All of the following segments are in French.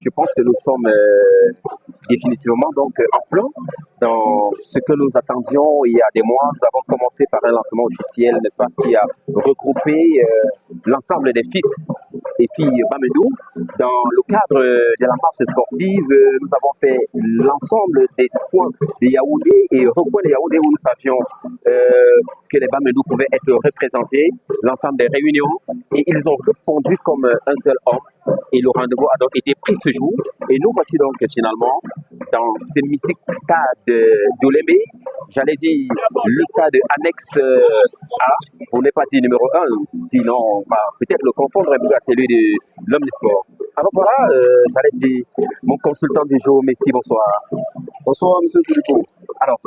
je pense que nous sommes définitivement donc en plein dans ce que nous attendions il y a des mois. Nous avons commencé par un lancement officiel, n'est-ce pas, qui a regroupé l'ensemble des fils et filles Bamendou. Dans le cadre de la marche sportive, nous avons fait l'ensemble des points de Yaoundé et recoins de Yaoundé où nous savions que les Bamendou pouvaient être représentés, l'ensemble des réunions, et ils ont répondu comme un seul homme. Et le rendez-vous a donc été pris ce jour. Et nous voici donc finalement dans ce mythique stade d'Olémé, j'allais dire le stade annexe A, pour ne pas dire numéro 1, sinon on va peut-être le confondre à celui de l'homme du sport. Alors voilà, j'allais dire mon consultant du jour, Messi, bonsoir. Bonsoir, monsieur Philippot. Alors,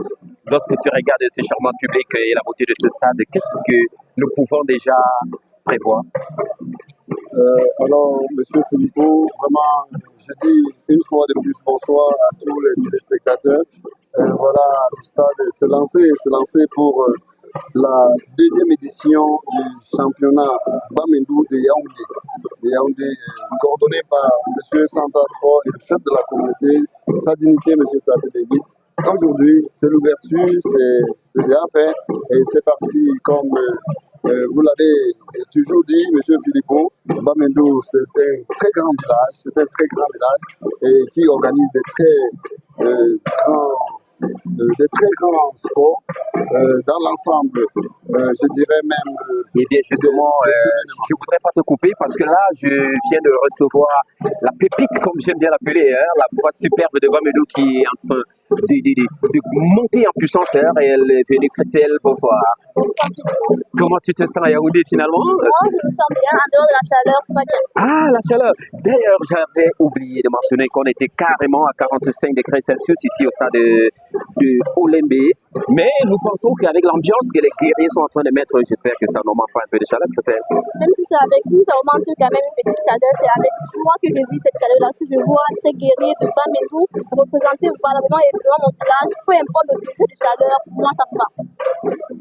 lorsque tu regardes ce charmant public et la beauté de ce stade, qu'est-ce que nous pouvons déjà prévoir? Alors, monsieur Philippot, vraiment, je dis une fois de plus bonsoir à tous les téléspectateurs. Voilà, le stade s'est lancé pour la deuxième édition du championnat Bamendou de Yaoundé, coordonné par monsieur Santa Sport et le chef de la communauté, sa dignité, monsieur Tabé Davis. Aujourd'hui, c'est l'ouverture, c'est bien fait et c'est parti comme vous l'avez toujours dit, monsieur Philippot. Bamendou, c'est un très grand village, et qui organise des très grands sports dans l'ensemble, je dirais même. Eh bien, justement, je ne voudrais pas te couper parce que là, je viens de recevoir la pépite, comme j'aime bien l'appeler, la voix superbe de Bamendou qui est en train de monter en puissance. Et elle est venue. Christelle, bonsoir. Comment tu te sens à Yaoundé finalement? Je me sens bien, en dehors de la chaleur, pas bien. Ah, la chaleur. D'ailleurs, j'avais oublié de mentionner qu'on était carrément à 45 degrés Celsius ici au stade de Olémé. Mais nous pensons qu'avec l'ambiance que les guerriers sont en train de mettre, j'espère que ça n'augmente pas un peu de chaleur. Même si c'est avec nous, ça augmente quand même une petite chaleur. C'est avec moi que je vis cette chaleur lorsque je vois ces guerriers de Bamendou représenter au Parlement et devant mon village. Peu importe le degré de chaleur, pour moi ça me va.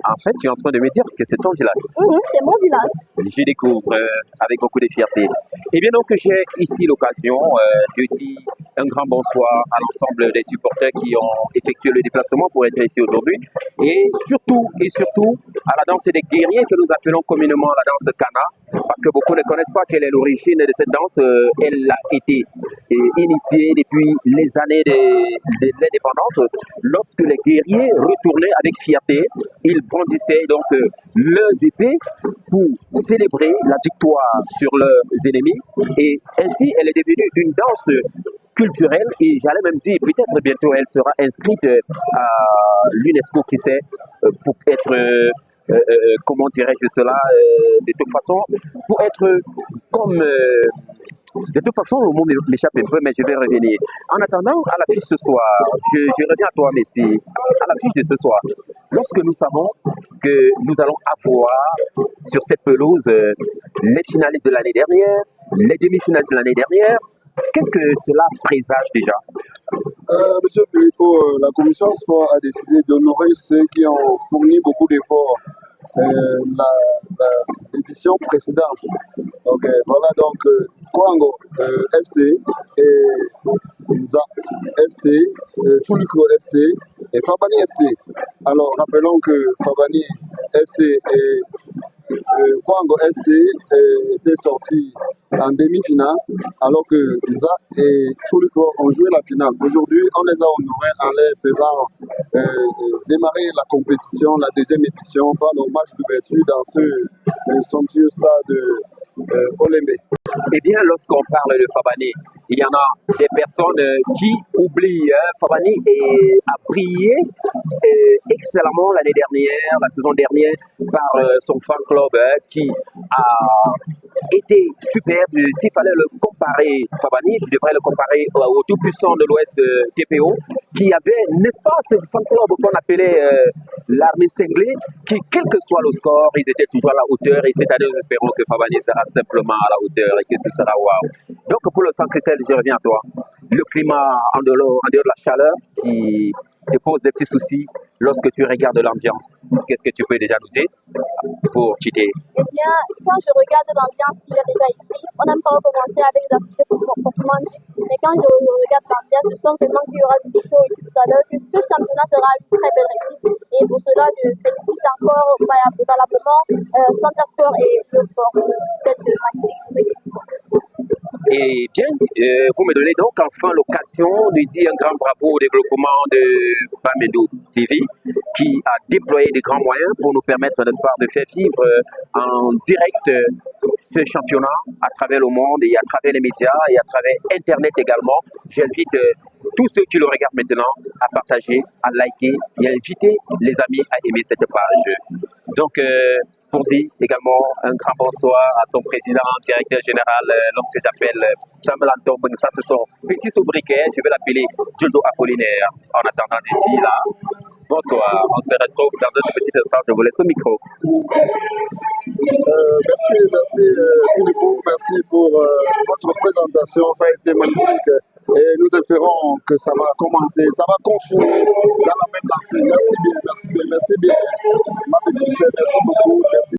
En fait, tu es en train de me dire que c'est ton village. C'est mon village. Je découvre avec beaucoup de fierté. Et bien donc, j'ai ici l'occasion de dire un grand bonsoir à l'ensemble des supporters qui ont effectué le déplacement pour être ici aujourd'hui. Et surtout, à la danse des guerriers que nous appelons communément la danse Kana, parce que beaucoup ne connaissent pas quelle est l'origine de cette danse. Elle a été initiée depuis les années de l'indépendance. Lorsque les guerriers retournaient avec fierté, ils brandissaient donc leurs épées pour célébrer la victoire sur leurs ennemis. Et ainsi, elle est devenue une danse culturelle et j'allais même dire peut-être bientôt elle sera inscrite à l'UNESCO, qui sait, pour être comment dirais-je cela, de toute façon, pour être comme de toute façon, le mot m'échappe un peu, mais je vais revenir. En attendant, à l'affiche ce soir, je reviens à toi, Messi, à l'affiche de ce soir, lorsque nous savons que nous allons avoir sur cette pelouse les finalistes de l'année dernière, les demi-finalistes de l'année dernière, qu'est-ce que cela présage déjà? Monsieur Philippot, la commission sport a décidé d'honorer ceux qui ont fourni beaucoup d'efforts l'édition précédente. Donc voilà, donc Kwango FC et Nza FC, Tuliko FC et Fabani FC. Alors rappelons que Fabani FC et Kwango FC étaient sortis en demi-finale, alors que Nza et Tuliko ont joué la finale. Aujourd'hui, on les a honorés en les faisant démarrer la compétition, la deuxième édition, par le match d'ouverture dans ce somptueux stade Olémé. Eh bien, lorsqu'on parle de Fabani, il y en a des personnes qui oublient. Fabani a brillé excellemment l'année dernière, la saison dernière, par son fan club qui a été superbe. S'il fallait le comparer, Fabani, je devrais le comparer au tout-puissant de l'Ouest TPO, qui avait, n'est-ce pas, ce fan club qu'on appelait l'armée cinglée, qui, quel que soit le score, ils étaient toujours à la hauteur. Et cette année, nous espérons que Fabani sera simplement à la hauteur et que ce sera waouh. Donc, pour le sang Christelle, je reviens à toi. Le climat en dehors de la chaleur qui te pose des petits soucis, lorsque tu regardes l'ambiance, qu'est-ce que tu peux déjà nous dire pour quitter? Eh bien, quand je regarde l'ambiance qu'il y a déjà ici, on n'aime pas commencer avec les activités proprement dit. Mais quand je regarde l'ambiance, je sens vraiment qu'il y aura du show ici tout à l'heure, que ce championnat sera une très belle réussite. Et pour cela, je félicite encore valablement Fantasport et le sport de cette magnifique équipe. Et bien, vous me donnez donc enfin l'occasion de dire un grand bravo au développement de Bamendo TV qui a déployé des grands moyens pour nous permettre, n'est-ce pas, de faire vivre en direct ce championnat à travers le monde et à travers les médias et à travers Internet également. J'invite tous ceux qui le regardent maintenant à partager, à liker et à inviter les amis à aimer cette page. Donc, pour dire également un grand bonsoir à son président, directeur général, l'homme que j'appelle Samuel Anton. Ça, ce sont petits sobriquets. Je vais l'appeler Juldo Apollinaire. En attendant d'ici là, bonsoir. On se retrouve dans un petit instant. Je vous laisse le micro. Merci Philippe, merci pour votre présentation. Ça a été magnifique. Et nous espérons que ça va commencer, ça va continuer dans la même lancée. Merci bien, merci bien, merci bien. Ma petite sœur, merci beaucoup. Merci.